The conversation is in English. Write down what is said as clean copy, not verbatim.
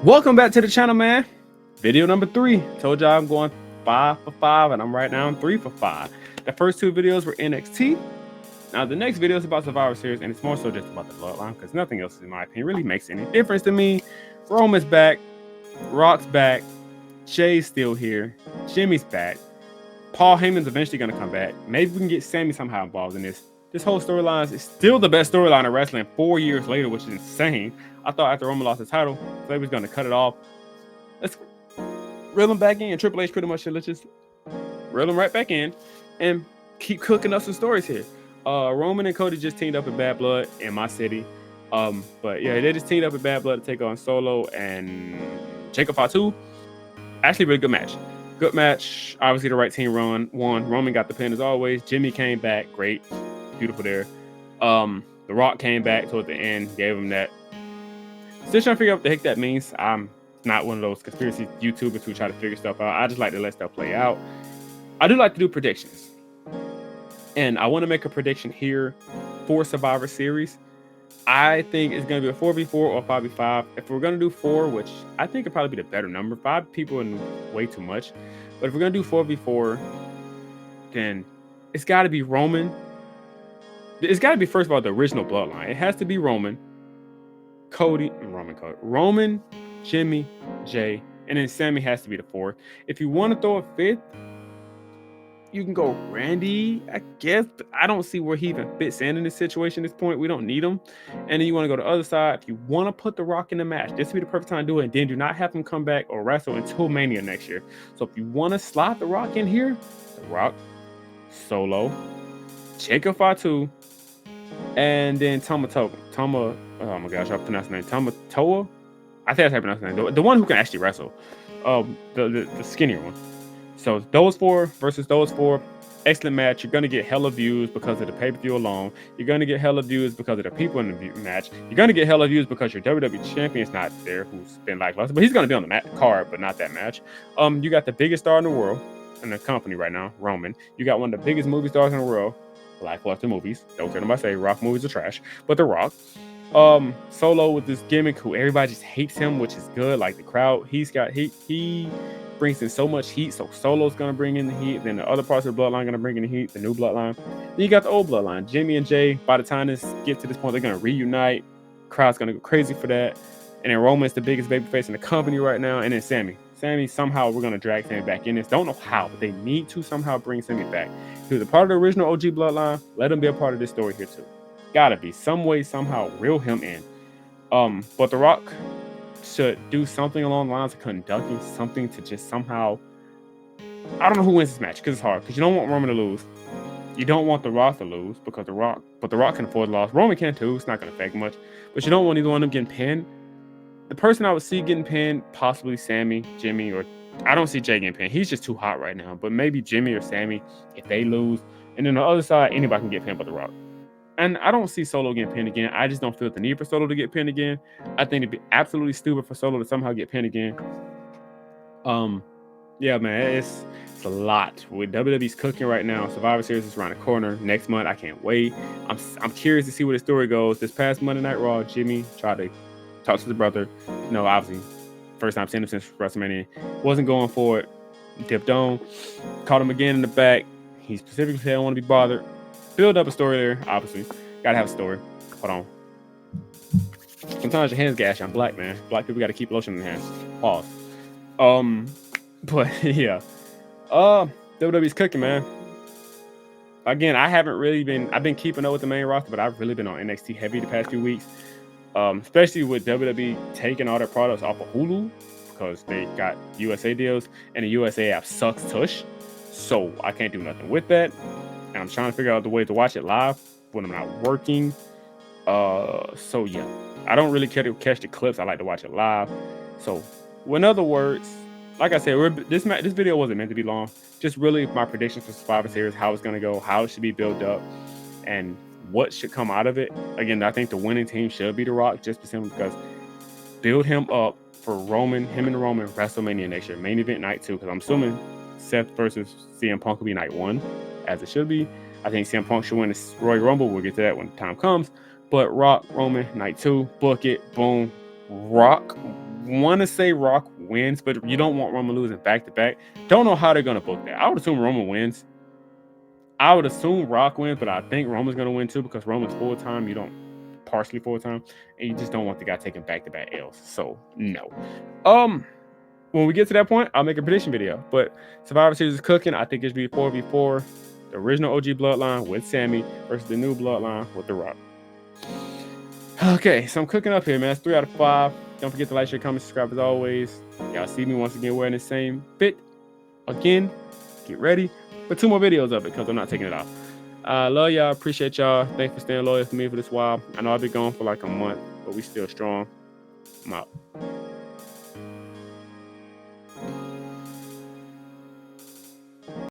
Welcome back to the channel, man. Video number 3. Told y'all I'm going 5 for 5, and I'm right now 3 for 5. The first 2 videos were NXT. Now the next video is about Survivor Series, and it's more so just about the Bloodline, because nothing else, in my opinion, really makes any difference to me. Roman's back, Rock's back, Jay's still here, Jimmy's back, Paul Heyman's eventually going to come back. Maybe we can get Sammy somehow involved in this. This whole storyline is still the best storyline in wrestling 4 years later, which is insane. I thought after Roman lost the title, they was going to cut it off. Let's reel him back in. Triple H pretty much said, let's just reel him right back in and keep cooking up some stories here. Roman and Cody just teamed up with Bad Blood in my city. But yeah, they just teamed up with Bad Blood to take on Solo and Jacob Fatu. Actually, really good match. Good match. Obviously, the right team won. Roman got the pin as always. Jimmy came back. Great. Beautiful there. The Rock came back toward the end. Gave him that. Still trying to figure out what the heck that means. I'm not one of those conspiracy YouTubers who try to figure stuff out. I just like to let stuff play out. I do like to do predictions. And I want to make a prediction here for Survivor Series. I think it's going to be a 4v4 or 5v5. If we're going to do 4, which I think would probably be the better number. 5 people is way too much. But if we're going to do 4v4, then it's got to be Roman. It's got to be, first of all, the original Bloodline. It has to be Roman, Roman, Jimmy, Jay, and then Sammy has to be the 4th. If you want to throw a 5th, you can go Randy, I guess, but I don't see where he even fits in this situation at this point. We don't need him. And then you want to go to the other side. If you want to put The Rock in the match, this would be the perfect time to do it. And then do not have him come back or wrestle until Mania next year. So if you want to slot The Rock in here, The Rock, Solo, Jacob Fatu, and then oh my gosh, I pronounced the name. Tamatoa? I think that's how I pronounce the name. The one who can actually wrestle. The skinnier one. So those 4 versus those 4, excellent match. You're gonna get hella views because of the pay-per-view alone. You're gonna get hella views because of the people in the match. You're gonna get hella views because your WWE champion's not there, who's been lackluster, but he's gonna be on the card, but not that match. You got the biggest star in the world in the company right now, Roman. You got one of the biggest movie stars in the world, lackluster movies. Don't care about say Rock movies are trash, but The Rock. Solo with this gimmick who everybody just hates him, which is good. Like the crowd, he brings in so much heat. So Solo's gonna bring in the heat. Then the other parts of the Bloodline gonna bring in the heat. The new Bloodline. Then you got the old Bloodline. Jimmy and Jay. By the time this gets to this point, they're gonna reunite. Crowd's gonna go crazy for that. And then Roman's the biggest babyface in the company right now. And then Sammy, somehow we're gonna drag Sammy back in this. Don't know how, but they need to somehow bring Sammy back. He was a part of the original OG Bloodline. Let him be a part of this story here too. Gotta be some way, somehow reel him in. But The Rock should do something along the lines of conducting something to just somehow, I don't know who wins this match because it's hard, because you don't want Roman to lose. You don't want The Rock to lose because The Rock can afford the loss. Roman can too. It's not going to affect much, but you don't want either one of them getting pinned. The person I would see getting pinned, possibly Sammy, Jimmy, or I don't see Jay getting pinned. He's just too hot right now, but maybe Jimmy or Sammy if they lose. And then the other side, anybody can get pinned but The Rock. And I don't see Solo getting pinned again. I just don't feel the need for Solo to get pinned again. I think it'd be absolutely stupid for Solo to somehow get pinned again. Yeah, man, it's a lot. With WWE's cooking right now, Survivor Series is around the corner. Next month, I can't wait. I'm curious to see where the story goes. This past Monday Night Raw, Jimmy tried to talk to his brother. You know, obviously, first time seeing him since WrestleMania. Wasn't going for it. Dipped on. Caught him again in the back. He specifically said, I don't want to be bothered. Build up a story there, obviously. Gotta have a story. Hold on. Sometimes your hands gash. I'm black, man. Black people gotta keep lotion in their hands. Pause. But yeah. WWE's cooking, man. Again, I've been keeping up with the main roster, but I've really been on NXT heavy the past few weeks. Especially with WWE taking all their products off of Hulu because they got USA deals, and the USA app sucks tush. So I can't do nothing with that. And I'm trying to figure out the way to watch it live when I'm not working. So yeah, I don't really care to catch the clips. I like to watch it live. So, in other words, like I said, this video wasn't meant to be long. Just really my predictions for Survivor Series, how it's gonna go, how it should be built up, and what should come out of it. Again, I think the winning team should be The Rock, just simply because build him up for him and Roman WrestleMania next year, main event night 2, because I'm assuming Seth versus CM Punk will be night 1, as it should be. I think CM Punk should win the Royal Rumble. We'll get to that when the time comes. But Rock, Roman, night 2, book it, boom. Rock, want to say Rock wins, but you don't want Roman losing back-to-back. Don't know how they're going to book that. I would assume Roman wins. I would assume Rock wins, but I think Roman's going to win too because Roman's full-time. You don't partially full-time, and you just don't want the guy taking back-to-back L's. So, no. When we get to that point, I'll make a prediction video. But Survivor Series is cooking. I think it should be 4v4. The original OG Bloodline with Sammy versus the new Bloodline with The Rock. Okay, so I'm cooking up here, man. That's 3 out of 5. Don't forget to like, share, comment, subscribe as always. Y'all see me once again wearing the same fit. Again, get ready for 2 more videos of it because I'm not taking it off. I love y'all. Appreciate y'all. Thanks for staying loyal for me for this while. I know I've been gone for like a month, but we still strong. I'm out.